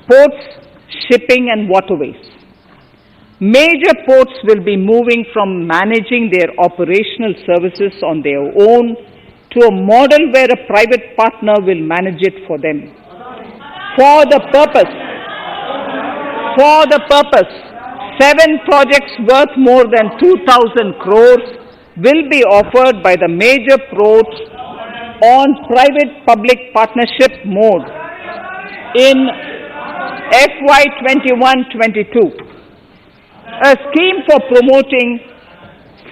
ports, shipping and waterways. Major ports will be moving from managing their operational services on their own to a model where a private partner will manage it for them. For the purpose, 7 projects worth more than 2,000 crores will be offered by the major ports on private-public partnership mode in FY 21-22. A scheme for promoting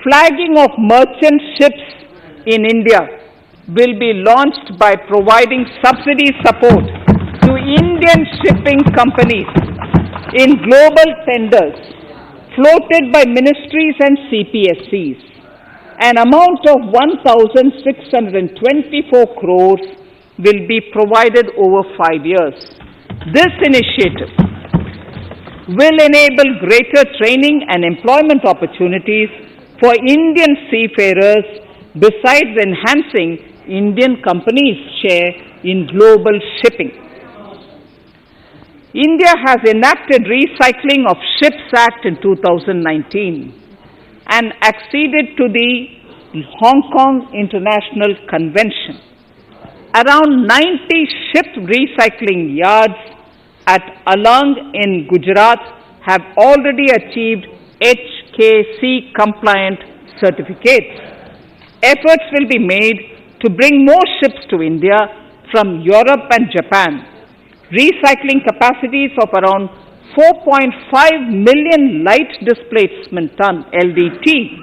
flagging of merchant ships in India will be launched by providing subsidy support to Indian shipping companies in global tenders floated by ministries and CPSCs. An amount of 1,624 crores will be provided over 5 years. This initiative will enable greater training and employment opportunities for Indian seafarers besides enhancing Indian companies' share in global shipping. India has enacted Recycling of Ships Act in 2019 and acceded to the Hong Kong International Convention. Around 90 ship recycling yards at Alang in Gujarat have already achieved HKC compliant certificates. Efforts will be made to bring more ships to India from Europe and Japan. Recycling capacities of around 4.5 million light displacement ton LDT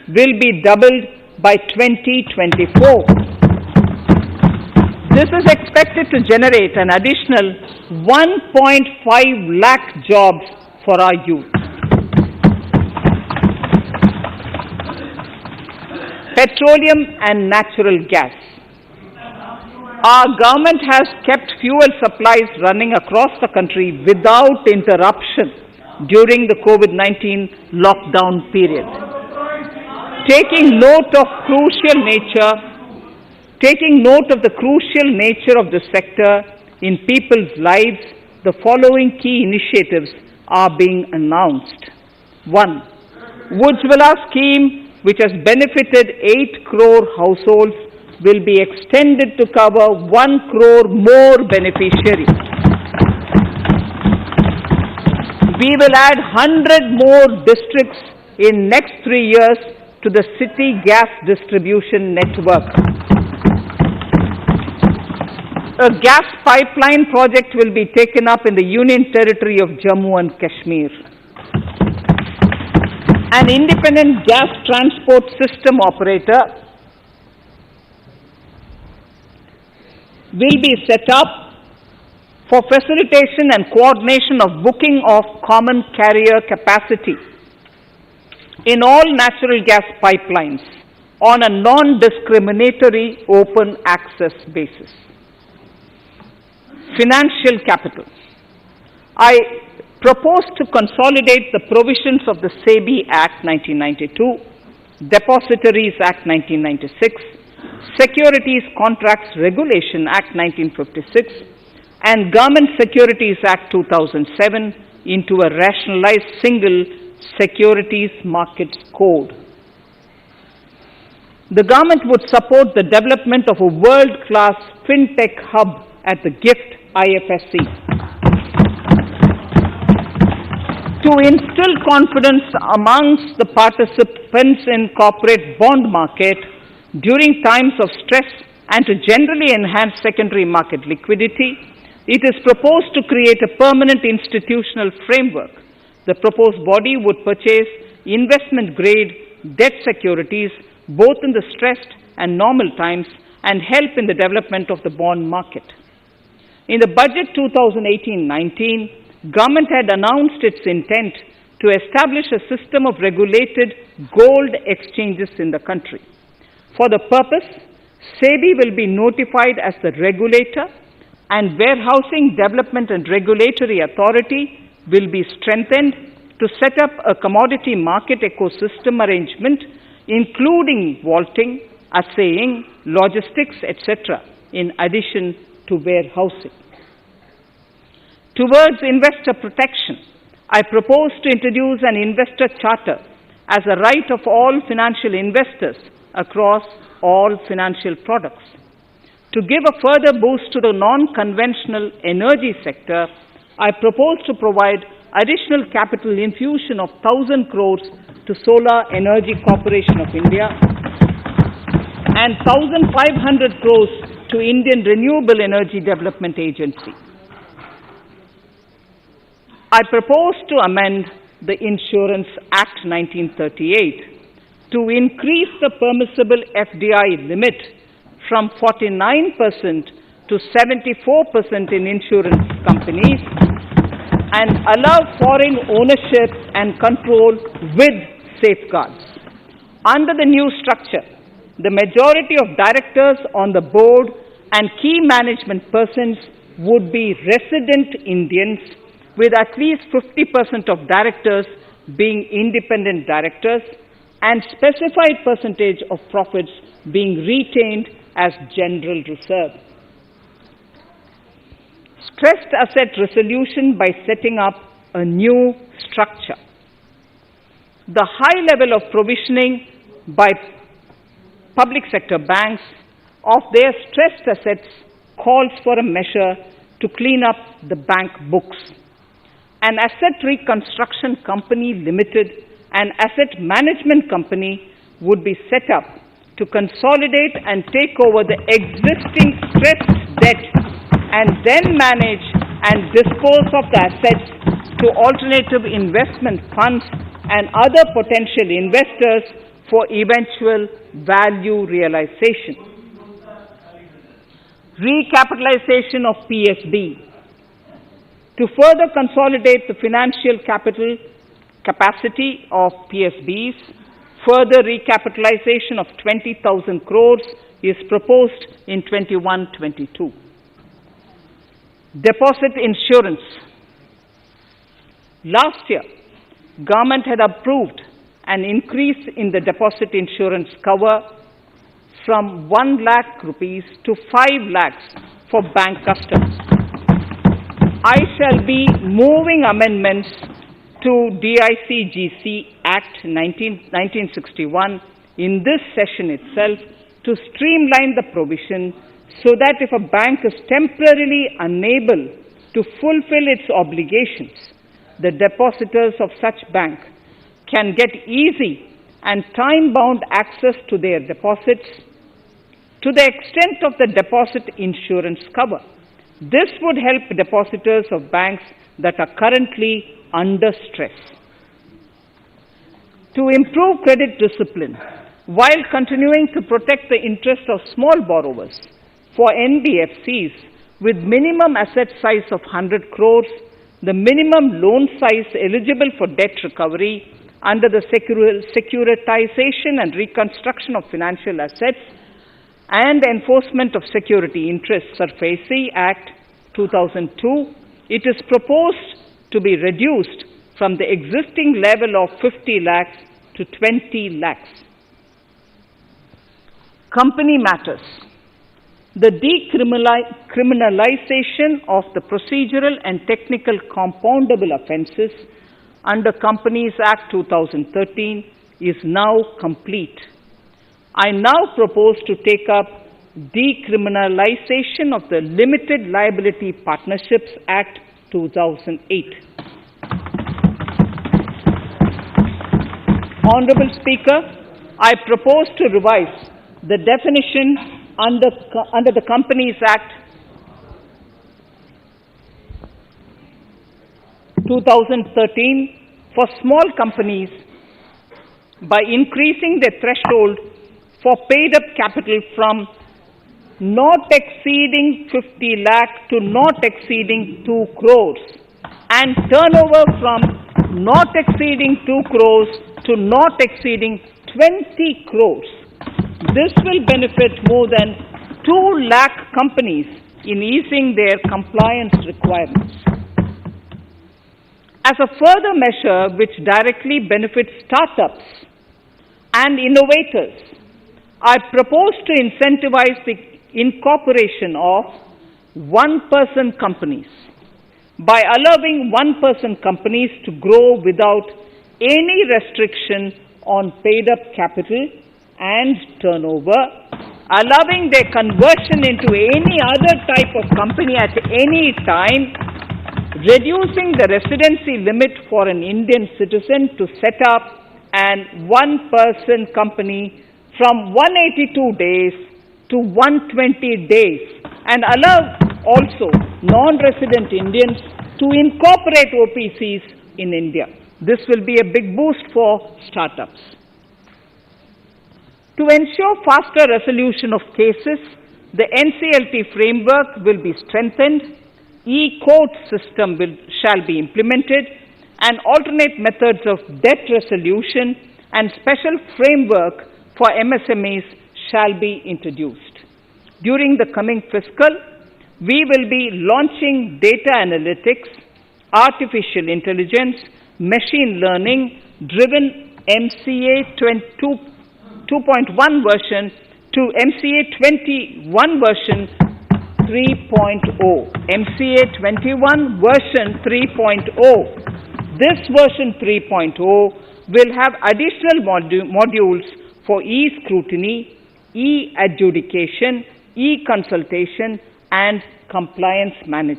will be doubled by 2024. This is expected to generate an additional 1.5 lakh jobs for our youth. Petroleum and natural gas. Our government has kept fuel supplies running across the country without interruption during the COVID-19 lockdown period. Taking note of the crucial nature of the sector in people's lives, the following key initiatives are being announced. 1. Ujjwala scheme, which has benefited 8 crore households, will be extended to cover 1 crore more beneficiaries. We will add 100 more districts in next 3 years to the city gas distribution network. A gas pipeline project will be taken up in the Union Territory of Jammu and Kashmir. An independent gas transport system operator will be set up for facilitation and coordination of booking of common carrier capacity in all natural gas pipelines on a non-discriminatory open access basis. Financial capital. I propose to consolidate the provisions of the SEBI Act 1992, Depositories Act 1996, Securities Contracts Regulation Act 1956, and Government Securities Act 2007 into a rationalized single Securities Markets Code. The government would support the development of a world-class fintech hub at the GIFT IFSC. To instill confidence amongst the participants in corporate bond market during times of stress and to generally enhance secondary market liquidity, it is proposed to create a permanent institutional framework. The proposed body would purchase investment-grade debt securities both in the stressed and normal times and help in the development of the bond market. In the budget 2018-19, government had announced its intent to establish a system of regulated gold exchanges in the country. For the purpose, SEBI will be notified as the regulator, and Warehousing Development and Regulatory Authority will be strengthened to set up a commodity market ecosystem arrangement, including vaulting, assaying, logistics, etc., in addition to warehousing. Towards investor protection, I propose to introduce an investor charter as a right of all financial investors across all financial products. To give a further boost to the non-conventional energy sector, I propose to provide additional capital infusion of 1,000 crores to Solar Energy Corporation of India and 1,500 crores to Indian Renewable Energy Development Agency. I propose to amend the Insurance Act 1938 to increase the permissible FDI limit from 49% to 74% in insurance companies and allow foreign ownership and control with safeguards. Under the new structure, the majority of directors on the board and key management persons would be resident Indians, with at least 50% of directors being independent directors and specified percentage of profits being retained as general reserve. Stressed asset resolution by setting up a new structure. The high level of provisioning by public sector banks of their stressed assets calls for a measure to clean up the bank books. An asset reconstruction company limited and asset management company would be set up to consolidate and take over the existing stressed debt and then manage and dispose of the assets to alternative investment funds and other potential investors for eventual value realization. Recapitalization of PSB. To further consolidate the financial capital capacity of PSBs, further recapitalization of 20,000 crores is proposed in 21-22. Deposit insurance. Last year, government had approved an increase in the deposit insurance cover from 1 lakh rupees to 5 lakhs for bank customers. I shall be moving amendments to DICGC Act 1961 in this session itself to streamline the provision so that if a bank is temporarily unable to fulfill its obligations, the depositors of such bank can get easy and time-bound access to their deposits to the extent of the deposit insurance cover. This would help depositors of banks that are currently under stress. To improve credit discipline while continuing to protect the interests of small borrowers, for NBFCs with minimum asset size of 100 crores, the minimum loan size eligible for debt recovery under the Securitization and Reconstruction of Financial Assets and Enforcement of Security Interests SARFAESI Act 2002, it is proposed to be reduced from the existing level of 50 lakhs to 20 lakhs. Company matters. The decriminalization of the procedural and technical compoundable offences under Companies Act 2013 is now complete. I now propose to take up decriminalization of the Limited Liability Partnerships Act 2008. Honorable Speaker, I propose to revise the definition under the Companies Act 2013 for small companies by increasing the threshold for paid-up capital from not exceeding 50 lakh to not exceeding 2 crores and turnover from not exceeding 2 crores to not exceeding 20 crores. This will benefit more than 2 lakh companies in easing their compliance requirements. As a further measure which directly benefits startups and innovators, I propose to incentivize the incorporation of one-person companies. by allowing one-person companies to grow without any restriction on paid-up capital and turnover, allowing their conversion into any other type of company at any time, reducing the residency limit for an Indian citizen to set up an one-person company from 182 days to 120 days, and allow also non-resident Indians to incorporate OPCs in India. This will be a big boost for startups. To ensure faster resolution of cases, the NCLT framework will be strengthened, e-court system shall be implemented, and alternate methods of debt resolution and special framework for MSMEs shall be introduced. During the coming fiscal, we will be launching data analytics, artificial intelligence, machine learning driven MCA 2.1 version to MCA 21 version 3.0. MCA 21 version 3.0. This version 3.0 will have additional modules for e-scrutiny, e-adjudication, e-consultation, and compliance management.